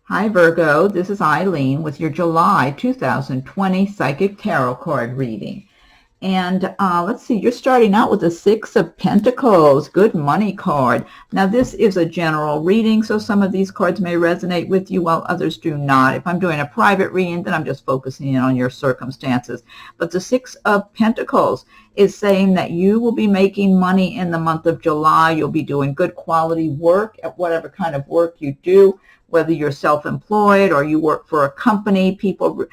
Hi Virgo, this is Eileen with your July 2020 Psychic Tarot card reading. And let's see, you're starting out with the Six of Pentacles, good money card. Now this is a general reading, so some of these cards may resonate with you while others do not. If I'm doing a private reading, then I'm just focusing in on your circumstances. But the Six of Pentacles is saying that you will be making money in the month of July. You'll be doing good quality work at whatever kind of work you do. Whether you're self-employed or you work for a company, people,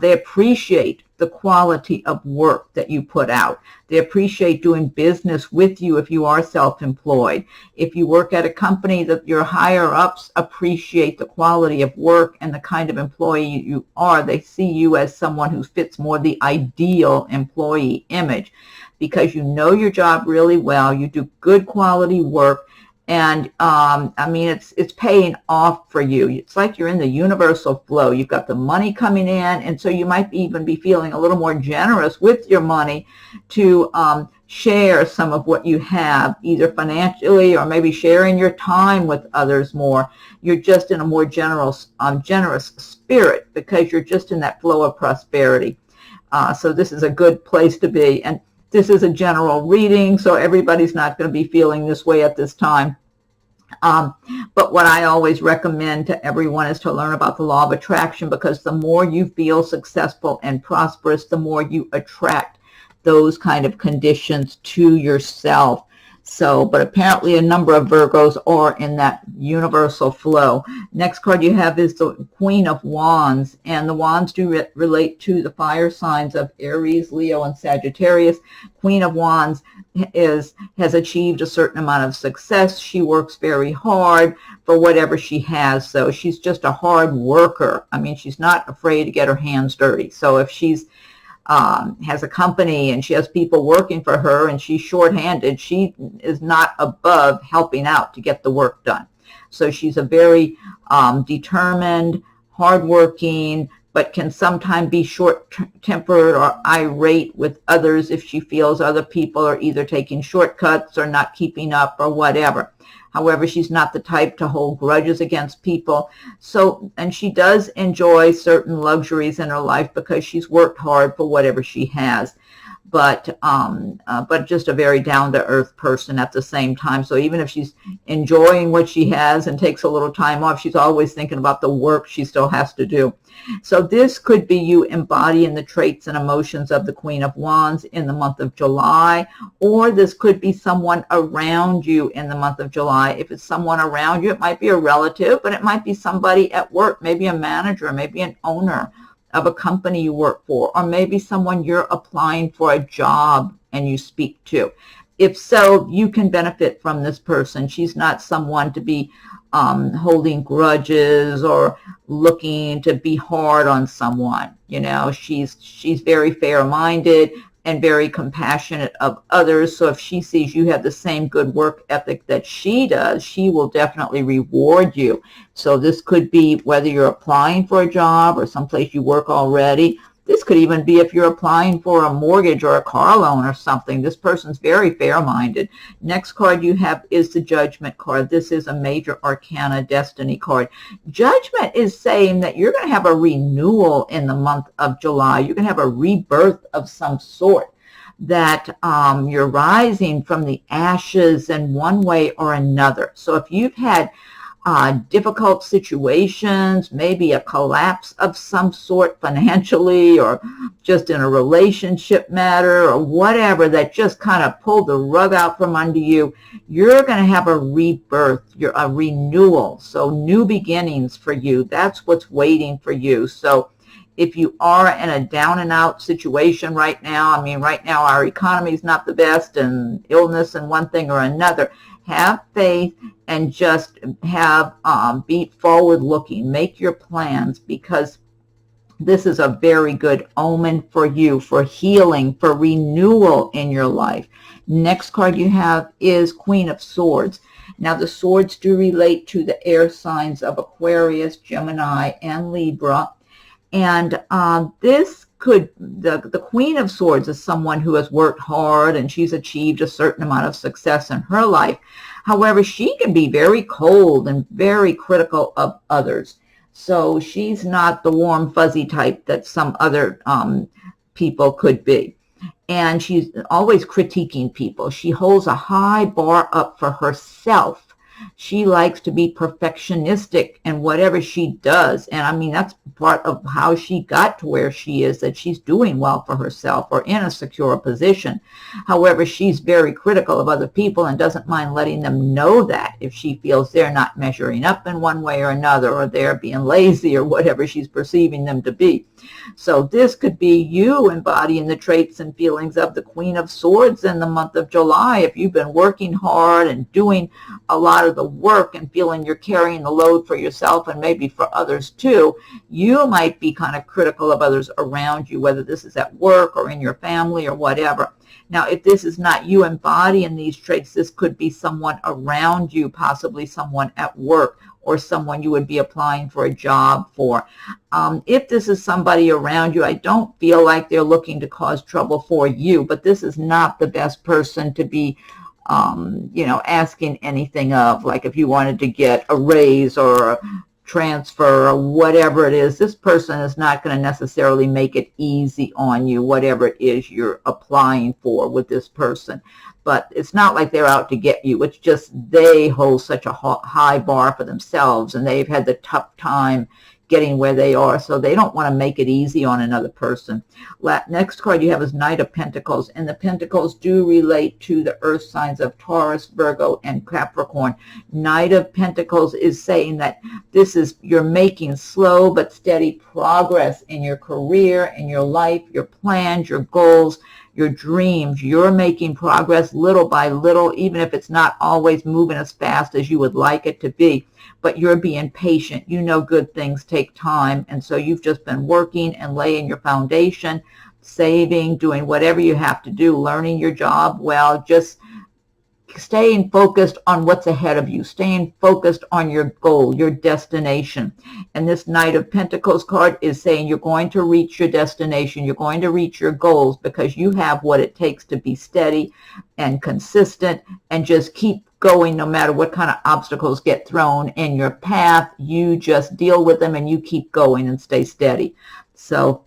they appreciate the quality of work that you put out. They appreciate doing business with you if you are self-employed. If you work at a company, that your higher-ups appreciate the quality of work and the kind of employee you are. They see you as someone who fits more the ideal employee image because you know your job really well. You do good quality work. And I mean, it's paying off for you. It's like you're in the universal flow. You've got the money coming in, and so you might even be feeling a little more generous with your money to share some of what you have, either financially or maybe sharing your time with others more. You're just in a more generous spirit because you're just in that flow of prosperity. So this is a good place to be. And this is a general reading, so everybody's not going to be feeling this way at this time. But what I always recommend to everyone is to learn about the law of attraction, because the more you feel successful and prosperous, the more you attract those kind of conditions to yourself. So, but apparently a number of Virgos are in that universal flow. Next card you have is the Queen of Wands, and the Wands do relate to the fire signs of Aries, Leo, and Sagittarius. Queen of Wands has achieved a certain amount of success. She works very hard for whatever she has, so she's just a hard worker. I mean, she's not afraid to get her hands dirty. So if she's has a company and she has people working for her and she's shorthanded, she is not above helping out to get the work done. So she's a very determined, hardworking, but can sometimes be short-tempered or irate with others if she feels other people are either taking shortcuts or not keeping up or whatever. However, she's not the type to hold grudges against people. So, and she does enjoy certain luxuries in her life because she's worked hard for whatever she has. But just a very down-to-earth person at the same time. So even if she's enjoying what she has and takes a little time off, she's always thinking about the work she still has to do. So this could be you embodying the traits and emotions of the Queen of Wands in the month of July, or this could be someone around you in the month of July. If it's someone around you, it might be a relative, but it might be somebody at work, maybe a manager, maybe an owner of a company you work for, or maybe someone you're applying for a job and you speak to. If so, you can benefit from this person. She's not someone to be holding grudges or looking to be hard on someone. You know, she's very fair-minded and very compassionate of others. So if she sees you have the same good work ethic that she does, she will definitely reward you. So this could be whether you're applying for a job or someplace you work already. This could even be if you're applying for a mortgage or a car loan or something. This person's very fair-minded. Next card you have is the Judgment card. This is a major arcana destiny card. Judgment is saying that you're going to have a renewal in the month of July. You're going to have a rebirth of some sort, that you're rising from the ashes in one way or another. So if you've had difficult situations, maybe a collapse of some sort financially or just in a relationship matter or whatever that just kind of pulled the rug out from under you, you're going to have a rebirth, a renewal. So new beginnings for you. That's what's waiting for you. So if you are in a down and out situation right now, I mean, right now our economy is not the best and illness and one thing or another, have faith and just have be forward looking. Make your plans, because this is a very good omen for you, for healing, for renewal in your life. Next card you have is Queen of Swords. Now the swords do relate to the air signs of Aquarius, Gemini, and Libra. And this could, the Queen of Swords is someone who has worked hard and she's achieved a certain amount of success in her life. However, she can be very cold and very critical of others. So she's not the warm, fuzzy type that some other people could be. And she's always critiquing people. She holds a high bar up for herself. She likes to be perfectionistic in whatever she does. And I mean, that's part of how she got to where she is, that she's doing well for herself or in a secure position. However, she's very critical of other people and doesn't mind letting them know that if she feels they're not measuring up in one way or another, or they're being lazy or whatever she's perceiving them to be. So this could be you embodying the traits and feelings of the Queen of Swords in the month of July. If you've been working hard and doing a lot of the work and feeling you're carrying the load for yourself and maybe for others too, you might be kind of critical of others around you, whether this is at work or in your family or whatever. Now, if this is not you embodying these traits, this could be someone around you, possibly someone at work or someone you would be applying for a job for. If this is somebody around you, I don't feel like they're looking to cause trouble for you, but this is not the best person to be asking anything of. Like if you wanted to get a raise or a transfer or whatever it is, this person is not going to necessarily make it easy on you, whatever it is you're applying for with this person. But it's not like they're out to get you. It's just they hold such a high bar for themselves, and they've had the tough time getting where they are, so they don't want to make it easy on another person. Next card you have is Knight of Pentacles, and the Pentacles do relate to the earth signs of Taurus, Virgo, and Capricorn. Knight of Pentacles is saying that you're making slow but steady progress in your career, in your life, your plans, your goals, your dreams. You're making progress little by little, even if it's not always moving as fast as you would like it to be. But you're being patient. You know good things take time, and so you've just been working and laying your foundation, saving, doing whatever you have to do, learning your job well, just staying focused on what's ahead of you, staying focused on your goal, your destination. And this Knight of Pentacles card is saying you're going to reach your destination, you're going to reach your goals, because you have what it takes to be steady and consistent and just keep going no matter what kind of obstacles get thrown in your path. You just deal with them and you keep going and stay steady. So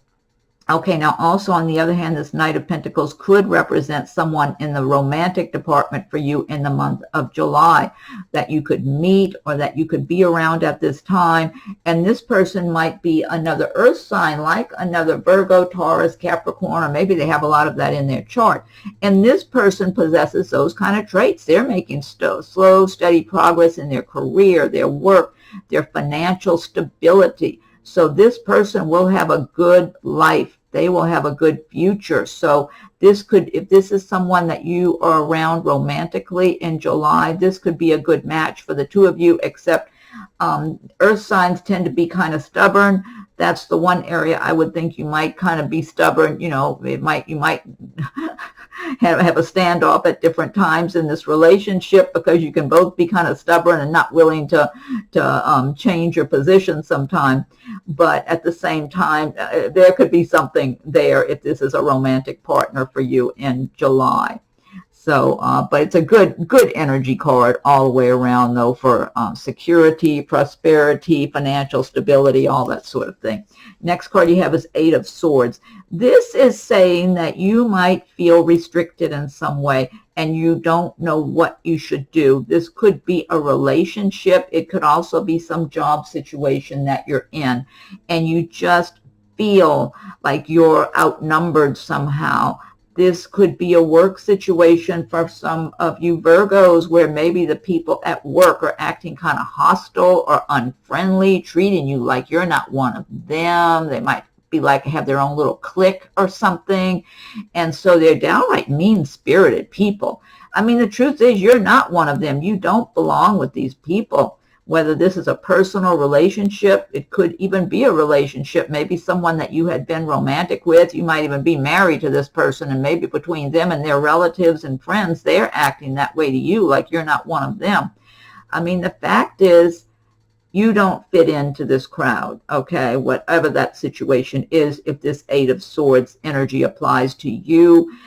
okay, now also on the other hand, this Knight of Pentacles could represent someone in the romantic department for you in the month of July that you could meet or that you could be around at this time. And this person might be another earth sign, like another Virgo, Taurus, Capricorn, or maybe they have a lot of that in their chart. And this person possesses those kind of traits. They're making slow, steady progress in their career, their work, their financial stability. So this person will have a good life. They will have a good future. So this could, if this is someone that you are around romantically in July, this could be a good match for the two of you, except earth signs tend to be kind of stubborn. That's the one area I would think you might kind of be stubborn. You know, you might have a standoff at different times in this relationship, because you can both be kind of stubborn and not willing to change your position sometime. But at the same time, there could be something there if this is a romantic partner for you in July. So, but it's a good energy card all the way around, though, for security, prosperity, financial stability, all that sort of thing. Next card you have is Eight of Swords. This is saying that you might feel restricted in some way and you don't know what you should do. This could be a relationship. It could also be some job situation that you're in, and you just feel like you're outnumbered somehow. This could be a work situation for some of you Virgos, where maybe the people at work are acting kind of hostile or unfriendly, treating you like you're not one of them. They might be like have their own little clique or something. And so they're downright mean-spirited people. I mean, the truth is you're not one of them. You don't belong with these people. Whether this is a personal relationship, it could even be a relationship, maybe someone that you had been romantic with. You might even be married to this person, and maybe between them and their relatives and friends, they're acting that way to you, like you're not one of them. I mean, the fact is, you don't fit into this crowd, okay? Whatever that situation is, if this Eight of Swords energy applies to you,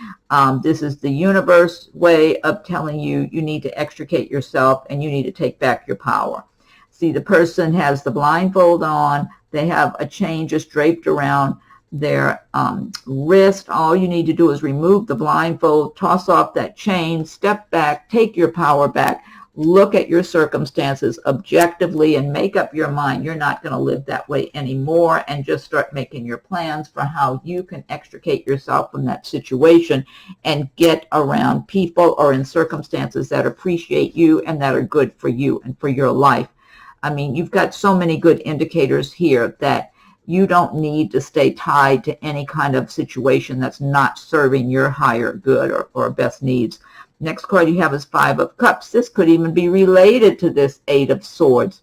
this is the universe way of telling you you need to extricate yourself and you need to take back your power. See, the person has the blindfold on. They have a chain just draped around their wrist. All you need to do is remove the blindfold, toss off that chain, step back, take your power back, look at your circumstances objectively and make up your mind you're not going to live that way anymore, and just start making your plans for how you can extricate yourself from that situation and get around people or in circumstances that appreciate you and that are good for you and for your life. I mean, you've got so many good indicators here that you don't need to stay tied to any kind of situation that's not serving your higher good or best needs. Next card you have is Five of Cups. This could even be related to this Eight of Swords.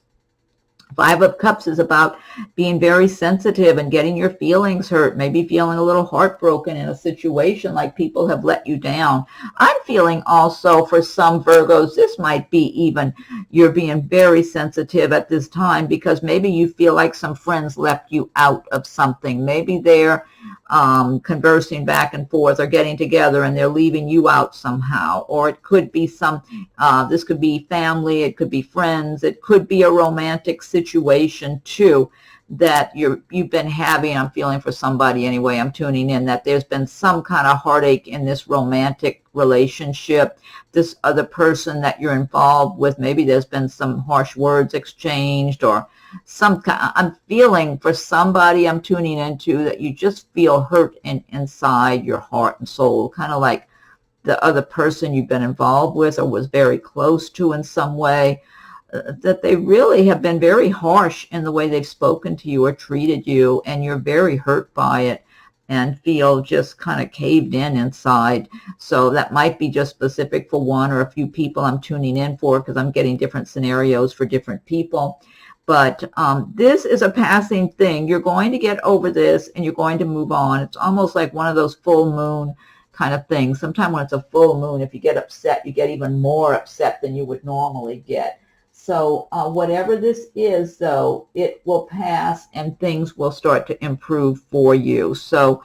Five of Cups is about being very sensitive and getting your feelings hurt, maybe feeling a little heartbroken in a situation like people have let you down. I'm feeling also for some Virgos, this might be even you're being very sensitive at this time because maybe you feel like some friends left you out of something. Maybe they're conversing back and forth or getting together and they're leaving you out somehow. Or it could be this could be family, it could be friends, it could be a romantic situation too that you've been having. I'm feeling for somebody anyway, I'm tuning in, that there's been some kind of heartache in this romantic relationship. This other person that you're involved with, maybe there's been some harsh words exchanged or I'm feeling for somebody I'm tuning into that you just feel hurt inside your heart and soul, kind of like the other person you've been involved with or was very close to in some way, that they really have been very harsh in the way they've spoken to you or treated you, and you're very hurt by it and feel just kind of caved in inside. So that might be just specific for one or a few people I'm tuning in for, because I'm getting different scenarios for different people. But this is a passing thing. You're going to get over this and you're going to move on. It's almost like one of those full moon kind of things. Sometimes when it's a full moon, if you get upset, you get even more upset than you would normally get. So whatever this is, though, it will pass and things will start to improve for you. So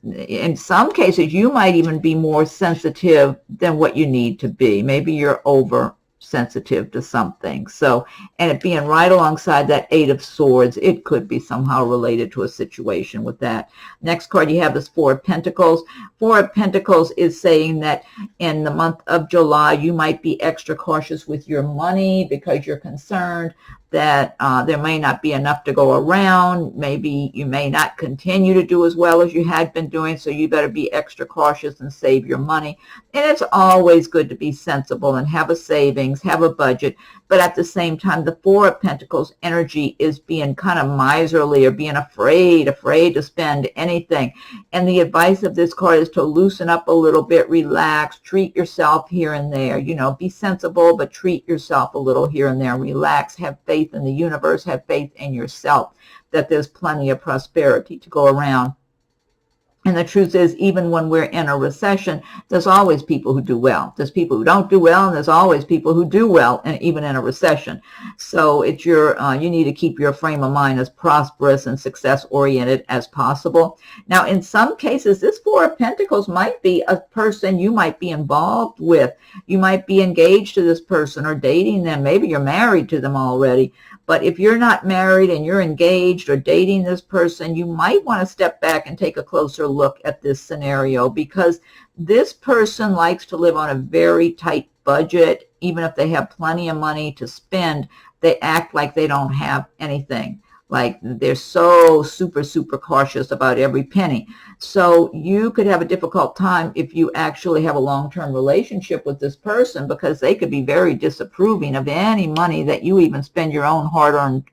in some cases, you might even be more sensitive than what you need to be. Maybe you're over sensitive to something. So, and it being right alongside that Eight of Swords, it could be somehow related to a situation with that. Next card you have is Four of Pentacles. Four of Pentacles is saying that in the month of July, you might be extra cautious with your money because you're concerned that there may not be enough to go around. Maybe you may not continue to do as well as you had been doing, so you better be extra cautious and save your money. And it's always good to be sensible and have a savings, have a budget, but at the same time, the Four of Pentacles energy is being kind of miserly or being afraid to spend anything. And the advice of this card is to loosen up a little bit, relax, treat yourself here and there. You know, be sensible, but treat yourself a little here and there. Relax, have faith in the universe, have faith in yourself, that there's plenty of prosperity to go around. And the truth is, even when we're in a recession, there's always people who do well. There's people who don't do well, and there's always people who do well, and even in a recession. So it's you need to keep your frame of mind as prosperous and success-oriented as possible. Now, in some cases, this Four of Pentacles might be a person you might be involved with. You might be engaged to this person or dating them. Maybe you're married to them already. But if you're not married and you're engaged or dating this person, you might want to step back and take a closer look at this scenario, because this person likes to live on a very tight budget. Even if they have plenty of money to spend, they act like they don't have anything. Like they're so super cautious about every penny. So you could have a difficult time if you actually have a long-term relationship with this person, because they could be very disapproving of any money that you even spend your own hard-earned,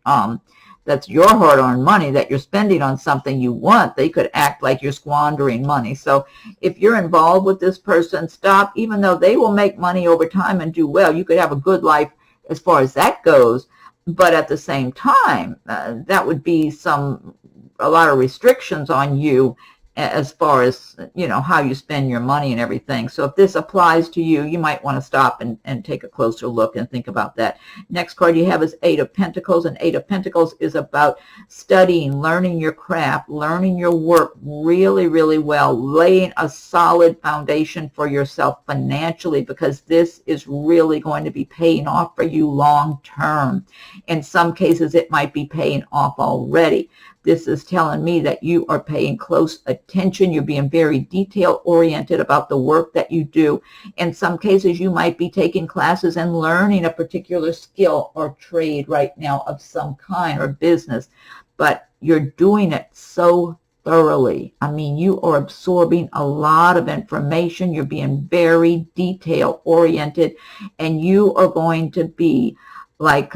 that's your hard-earned money that you're spending on something you want. They could act like you're squandering money. So if you're involved with this person, stop. Even though they will make money over time and do well, you could have a good life as far as that goes. But at the same time, that would be a lot of restrictions on you, as far as, how you spend your money and everything. So if this applies to you, you might want to stop and take a closer look and think about that. Next card you have is Eight of Pentacles, and Eight of Pentacles is about studying, learning your craft, learning your work really, really well, laying a solid foundation for yourself financially, because this is really going to be paying off for you long term. In some cases, it might be paying off already. This is telling me that you are paying close attention. You're being very detail-oriented about the work that you do. In some cases, you might be taking classes and learning a particular skill or trade right now of some kind or business, but you're doing it so thoroughly. I mean, you are absorbing a lot of information. You're being very detail-oriented, and you are going to be like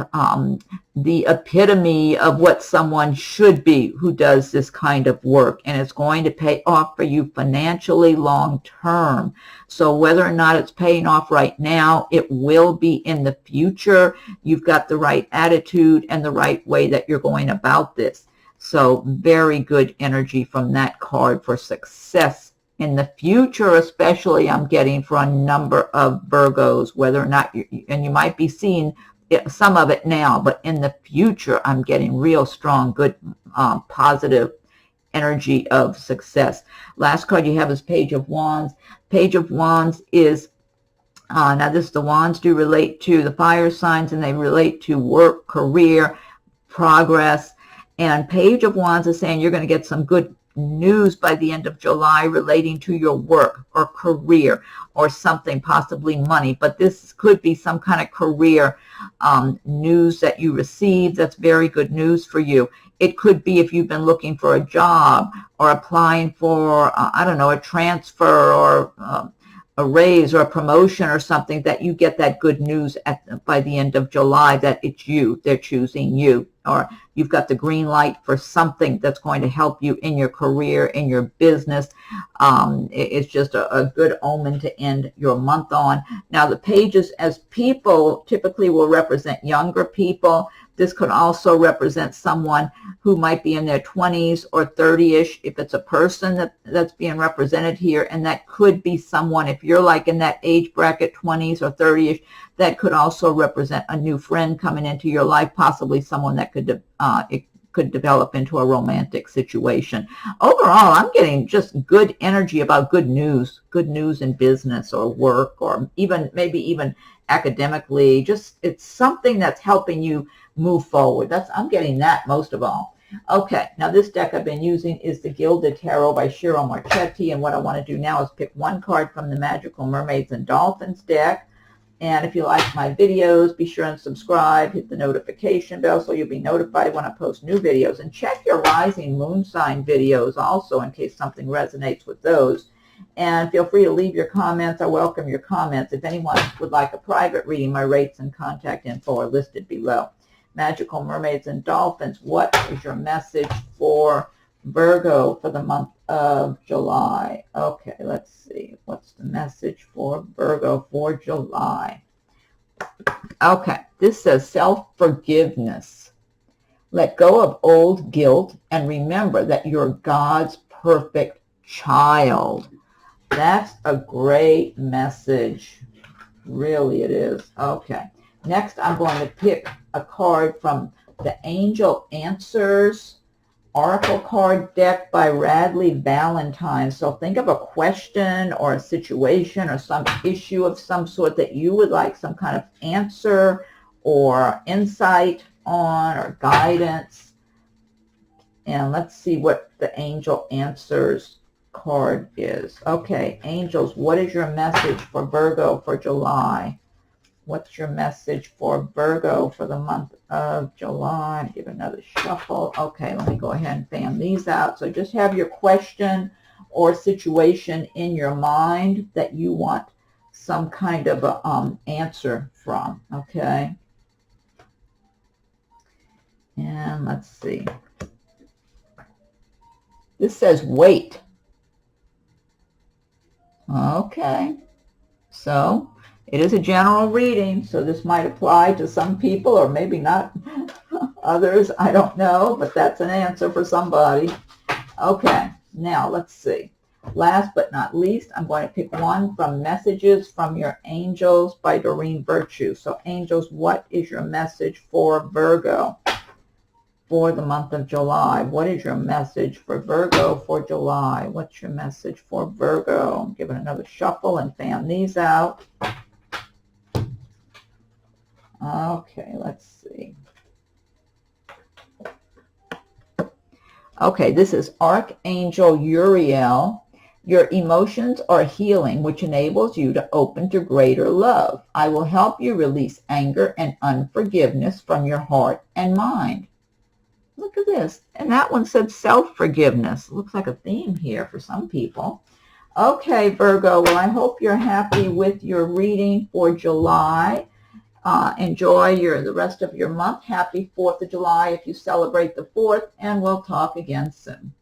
the epitome of what someone should be who does this kind of work, and it's going to pay off for you financially long term. So whether or not it's paying off right now, it will be in the future. You've got the right attitude and the right way that you're going about this. So very good energy from that card for success in the future, especially I'm getting for a number of Virgos, whether or not and you might be seeing some of it now, but in the future, I'm getting real strong, good, positive energy of success. Last card you have is Page of Wands. Page of Wands is, now the wands do relate to the fire signs, and they relate to work, career, progress. And Page of Wands is saying you're going to get some good news by the end of July relating to your work or career or something, possibly money, but this could be some kind of career news that you receive that's very good news for you. It could be if you've been looking for a job or applying for, I don't know, a transfer or a raise or a promotion or something, that you get that good news by the end of July that it's you, they're choosing you, or you've got the green light for something that's going to help you in your career, in your business. It's just a good omen to end your month on. Now the pages as people typically will represent younger people. This could also represent someone who might be in their 20s or 30-ish if it's a person that's being represented here. And that could be someone, if you're like in that age bracket, 20s or 30-ish, that could also represent a new friend coming into your life, possibly someone that it could develop into a romantic situation. Overall, I'm getting just good energy about good news in business or work, or maybe even academically. Just it's something that's helping you move forward. I'm getting that most of all. Okay, now this deck I've been using is the Gilded Tarot by Ciro Marchetti, and what I want to do now is pick one card from the Magical Mermaids and Dolphins deck. And if you like my videos, be sure and subscribe, hit the notification bell so you'll be notified when I post new videos. And check your rising moon sign videos also in case something resonates with those. And feel free to leave your comments. I welcome your comments. If anyone would like a private reading, my rates and contact info are listed below. Magical Mermaids and Dolphins, what is your message for Virgo for the month of July? Okay, let's see. What's the message for Virgo for July? Okay, this says self-forgiveness. Let go of old guilt and remember that you're God's perfect child. That's a great message. Really it is. Okay. Next, I'm going to pick a card from the Angel Answers Oracle card deck by Radleigh Valentine. So think of a question or a situation or some issue of some sort that you would like some kind of answer or insight on or guidance. And let's see what the Angel Answers card is. Okay, angels, what is your message for Virgo for July? What's your message for Virgo for the month of July? Give another shuffle. Okay, let me go ahead and fan these out. So just have your question or situation in your mind that you want some kind of a, answer from, okay? And let's see. This says wait. Okay, so it is a general reading, so this might apply to some people or maybe not others. I don't know, but that's an answer for somebody. Okay, Now, let's see. Last but not least, I'm going to pick one from Messages from Your Angels by Doreen Virtue. So, angels, what is your message for Virgo for the month of July? What is your message for Virgo for July? What's your message for Virgo? Give it another shuffle and fan these out. Okay, let's see. Okay, this is Archangel Uriel. Your emotions are healing, which enables you to open to greater love. I will help you release anger and unforgiveness from your heart and mind. Look at this. And that one said self-forgiveness. Looks like a theme here for some people. Okay, Virgo, well, I hope you're happy with your reading for July. Enjoy the rest of your month. Happy 4th of July if you celebrate the 4th, and we'll talk again soon.